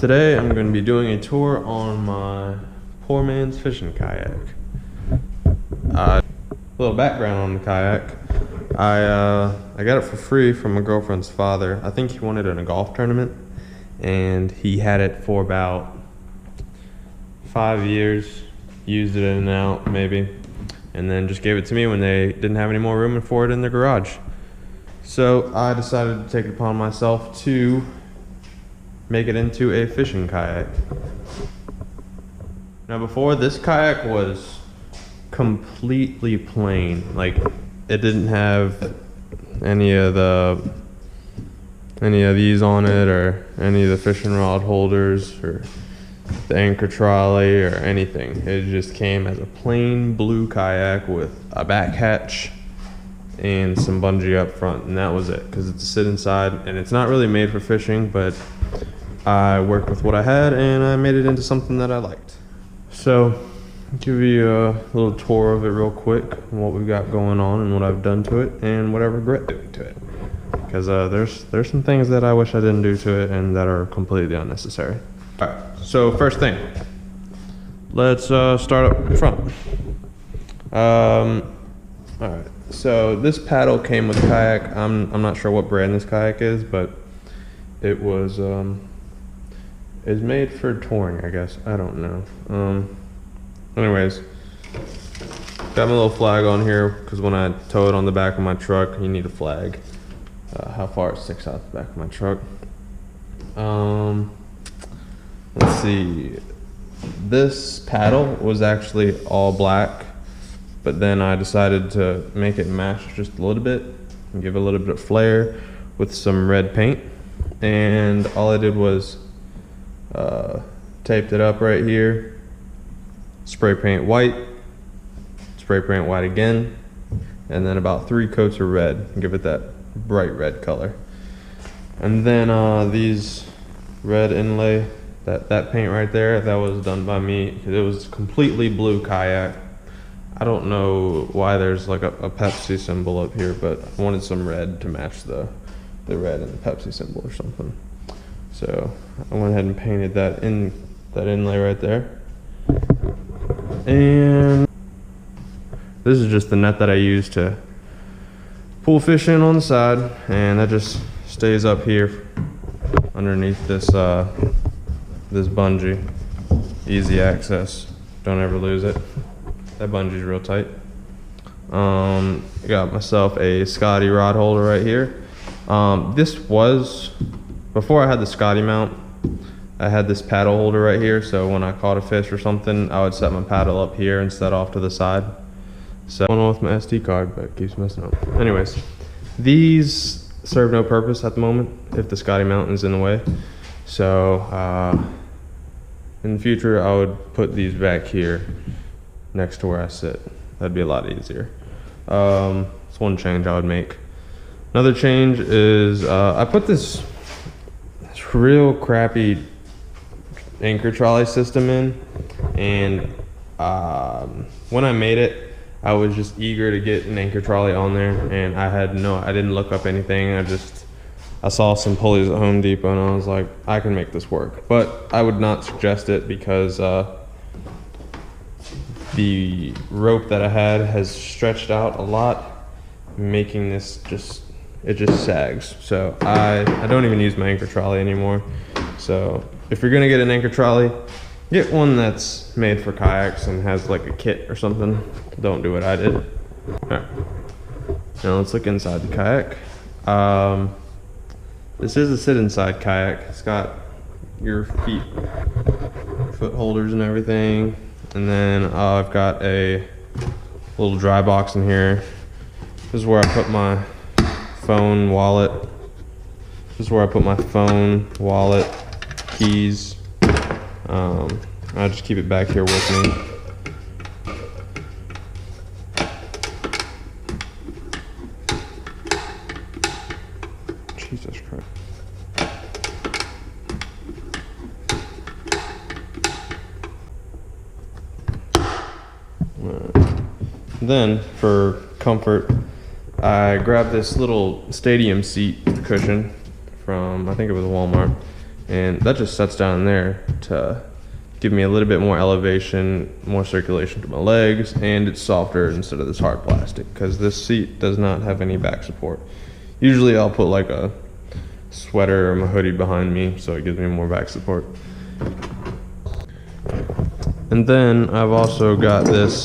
Today I'm going to be doing a tour on my poor man's fishing kayak. A little background on the kayak. I got it for free from my girlfriend's father. I think he won it in a golf tournament, and he had it for about 5 years, used it in and out maybe, and then just gave it to me when they didn't have any more room for it in their garage. So I decided to take it upon myself to make it into a fishing kayak. Now before, this kayak was completely plain. Like, it didn't have any of these on it, or any of the fishing rod holders, or the anchor trolley, or anything. It just came as a plain blue kayak with a back hatch and some bungee up front, and that was it, because it's a sit inside and it's not really made for fishing, but I worked with what I had and I made it into something that I liked. So I'll give you a little tour of it real quick, and what we've got going on and what I've done to it and what I regret doing to it, because there's some things that I wish I didn't do to it and that are completely unnecessary. All right, so first thing, let's start up front. All right, so this paddle came with the kayak. I'm not sure what brand this kayak is, but it was it's made for touring, I guess. I don't know. Anyways, got my little flag on here because when I tow it on the back of my truck, you need a flag. How far it sticks out the back of my truck. Let's see. This paddle was actually all black, but then I decided to make it match just a little bit and give it a little bit of flair with some red paint. And all I did was taped it up right here, spray paint white again, and then about 3 coats of red, give it that bright red color. And then these red inlay, that paint right there, that was done by me, because it was completely blue kayak. I don't know why there's like a Pepsi symbol up here, but I wanted some red to match the red and the Pepsi symbol or something. So I went ahead and painted that inlay right there. And this is just the net that I use to pull fish in on the side, and that just stays up here underneath this this bungee. Easy access, don't ever lose it. That bungee's real tight. Got myself a Scotty rod holder right here. This was before I had the Scotty mount. I had this paddle holder right here, so when I caught a fish or something, I would set my paddle up here instead off to the side. So going on with my SD card, but it keeps messing up. Anyways, these serve no purpose at the moment if the Scotty mount is in the way. So in the future, I would put these back here next to where I sit. That'd be a lot easier. That's one change I would make. Another change is I put this real crappy anchor trolley system in, and when I made it, I was just eager to get an anchor trolley on there, and I didn't look up anything. I saw some pulleys at Home Depot, and I was like, I can make this work. But I would not suggest it, because the rope that I had has stretched out a lot, making this just sags. So I don't even use my anchor trolley anymore. So if you're gonna get an anchor trolley, get one that's made for kayaks and has like a kit or something. Don't do what I did. All right, now let's look inside the kayak. This is a sit inside kayak. It's got your foot holders and everything. And then I've got a little dry box in here. This is where I put my phone, wallet. This is where I put my phone, wallet, keys. I just keep it back here with me. Jesus Christ. Then for comfort, I grabbed this little stadium seat cushion from, I think it was Walmart, and that just sets down there to give me a little bit more elevation, more circulation to my legs, and it's softer instead of this hard plastic, because this seat does not have any back support. Usually I'll put like a sweater or my hoodie behind me so it gives me more back support. And then I've also got this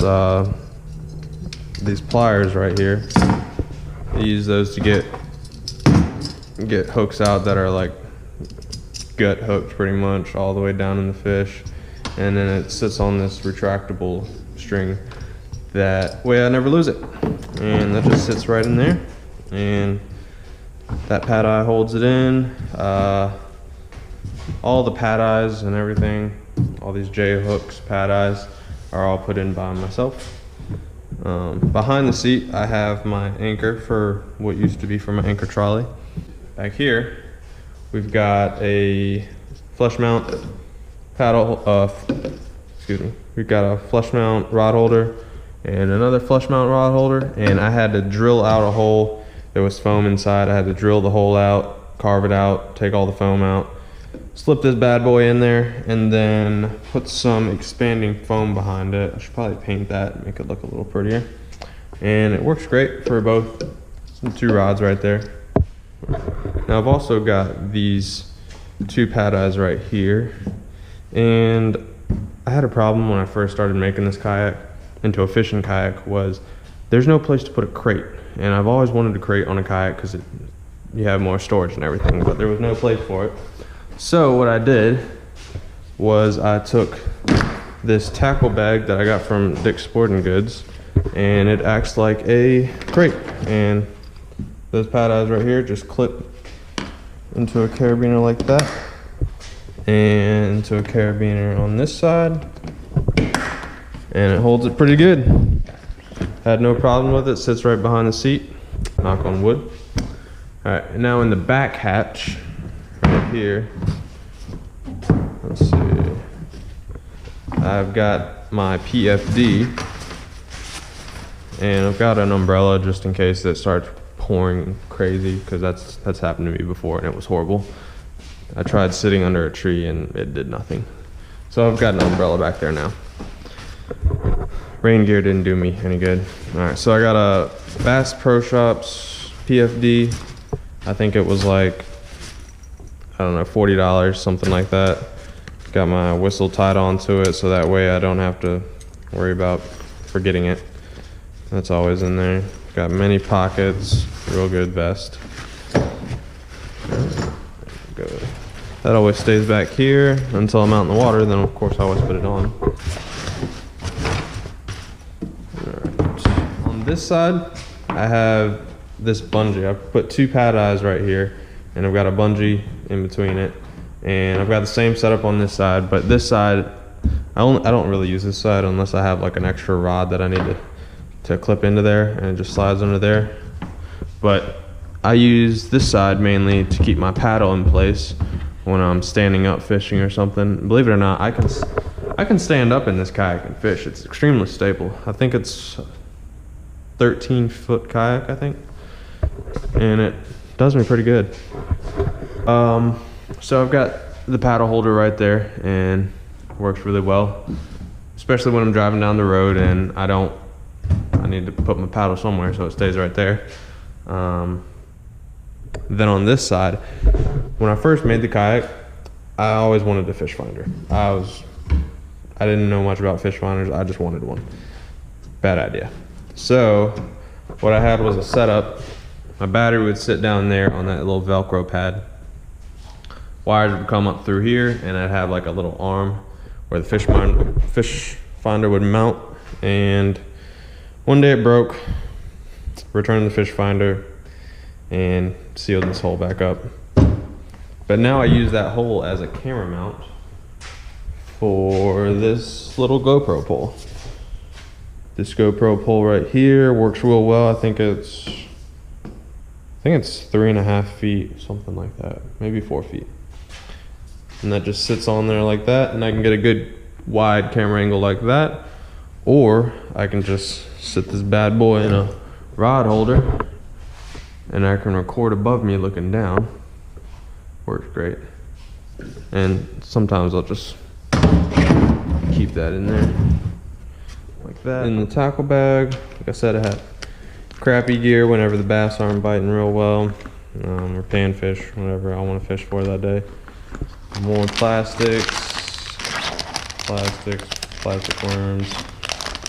these pliers right here. I use those to get hooks out that are like gut hooks pretty much all the way down in the fish, and then it sits on this retractable string. That way I never lose it, and that just sits right in there, and that pad eye holds it in. All the pad eyes and everything, all these J hooks, pad eyes, are all put in by myself. Behind the seat I have my anchor for what used to be for my anchor trolley. Back here we've got a flush mount paddle, we've got a flush mount rod holder and another flush mount rod holder, and I had to drill out a hole. There was foam inside. I had to drill the hole out, carve it out, take all the foam out, slip this bad boy in there, and then put some expanding foam behind it. I should probably paint that and make it look a little prettier. And it works great for both the two rods right there. Now I've also got these two pad eyes right here, and I had a problem when I first started making this kayak into a fishing kayak. Was there's no place to put a crate, and I've always wanted a crate on a kayak because you have more storage and everything, but there was no place for it. So what I did was I took this tackle bag that I got from Dick's Sporting Goods, and it acts like a crate, and those pad eyes right here just clip into a carabiner like that, and into a carabiner on this side, and it holds it pretty good. Had no problem with it. Sits right behind the seat, knock on wood. All right, now in the back hatch right here, let's see, I've got my PFD, and I've got an umbrella just in case it starts pouring crazy, because that's happened to me before and it was horrible. I tried sitting under a tree and it did nothing. So I've got an umbrella back there now. Rain gear didn't do me any good. All right, so I got a Bass Pro Shops PFD. I think it was like, I don't know, $40, something like that. Got my whistle tied onto it so that way I don't have to worry about forgetting it. That's always in there. Got many pockets, real good vest. Good. That always stays back here until I'm out in the water, then of course I always put it on. Alright. On this side, I have this bungee. I put two pad eyes right here, and I've got a bungee in between it. And I've got the same setup on this side, but this side, I don't really use this side unless I have like an extra rod that I need to clip into there, and it just slides under there. But I use this side mainly to keep my paddle in place when I'm standing up fishing or something. Believe it or not, I can stand up in this kayak and fish. It's extremely stable. I think it's 13-foot kayak, I think, and it does me pretty good. So I've got the paddle holder right there, and it works really well, especially when I'm driving down the road and I need to put my paddle somewhere, so it stays right there. Then on this side, when I first made the kayak, I always wanted a fish finder. I didn't know much about fish finders. I just wanted one. Bad idea. So what I had was a setup. My battery would sit down there on that little Velcro pad. Wires would come up through here, and I'd have like a little arm where the fish finder would mount. And one day it broke. Returned the fish finder and sealed this hole back up. But now I use that hole as a camera mount for this little GoPro pole. This GoPro pole right here works real well. I think it's 3.5 feet, something like that, maybe 4 feet. And that just sits on there like that, and I can get a good wide camera angle like that, or I can just sit this bad boy in a rod holder and I can record above me looking down. Works great. And sometimes I'll just keep that in there like that. In the tackle bag, like I said, I had crappy gear whenever the bass aren't biting real well, or panfish, whatever I want to fish for that day. More plastic worms,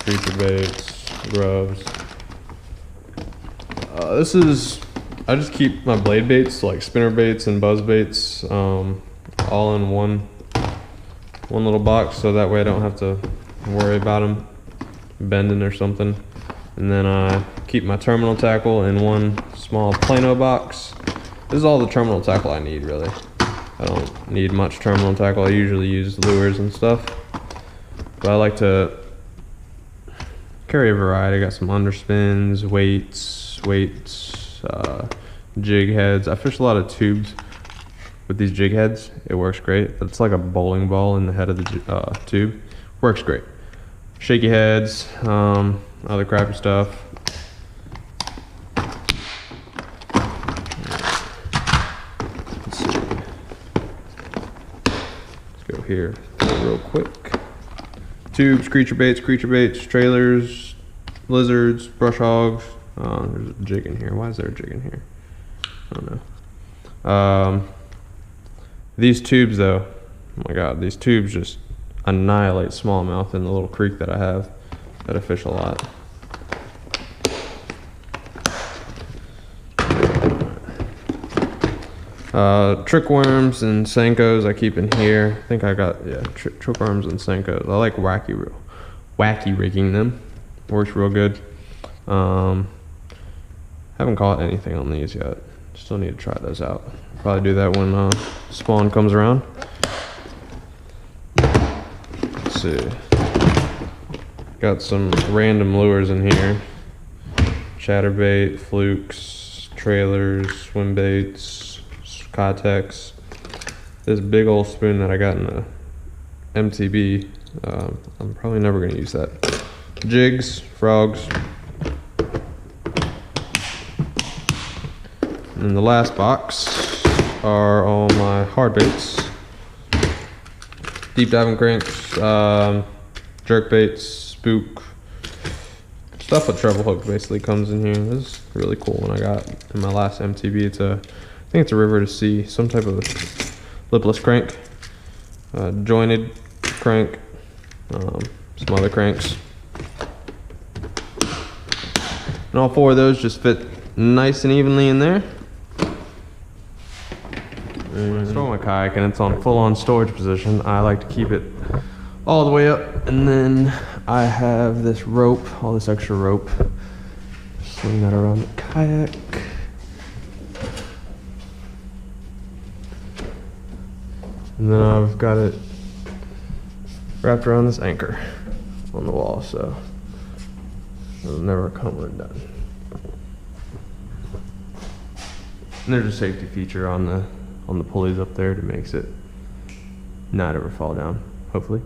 creature baits, grubs. I just keep my blade baits, like spinner baits and buzz baits, all in one little box, so that way I don't have to worry about them bending or something. And then I keep my terminal tackle in one small Plano box. This is all the terminal tackle I need, really. I don't need much terminal tackle. I usually use lures and stuff, but I like to carry a variety. I got some underspins, weights, jig heads. I fish a lot of tubes with these jig heads. It works great. It's like a bowling ball in the head of the tube. Works great. Shaky heads, other crappy stuff. Let's see. Let's go here real quick. Tubes, creature baits, trailers, lizards, brush hogs. There's a jig in here. Why is there a jig in here? I don't know. These tubes though, oh my god, these tubes just annihilate smallmouth in the little creek that I have that I fish a lot. Trick worms and Senkos I keep in here. I think I got, yeah, trick worms and Senkos. I like wacky rigging them. Works real good. Haven't caught anything on these yet. Still need to try those out. Probably do that when spawn comes around. Let's see. Got some random lures in here. Chatterbait, flukes, trailers, swim baits, Kayak. This big old spoon that I got in the MTB. I'm probably never gonna use that. Jigs, frogs. And then the last box are all my hard baits. Deep diving cranks, jerk baits, spook. Stuff with treble hook basically comes in here. This is really cool one I got in my last MTB. I think it's a river to sea, some type of lipless crank, jointed crank, some other cranks. And all four of those just fit nice and evenly in there. When I store my kayak and it's on full-on storage position, I like to keep it all the way up, and then I have this rope, all this extra rope, swing that around the kayak. And then I've got it wrapped around this anchor on the wall, so it'll never come undone. And there's a safety feature on the pulleys up there that makes it not ever fall down, hopefully.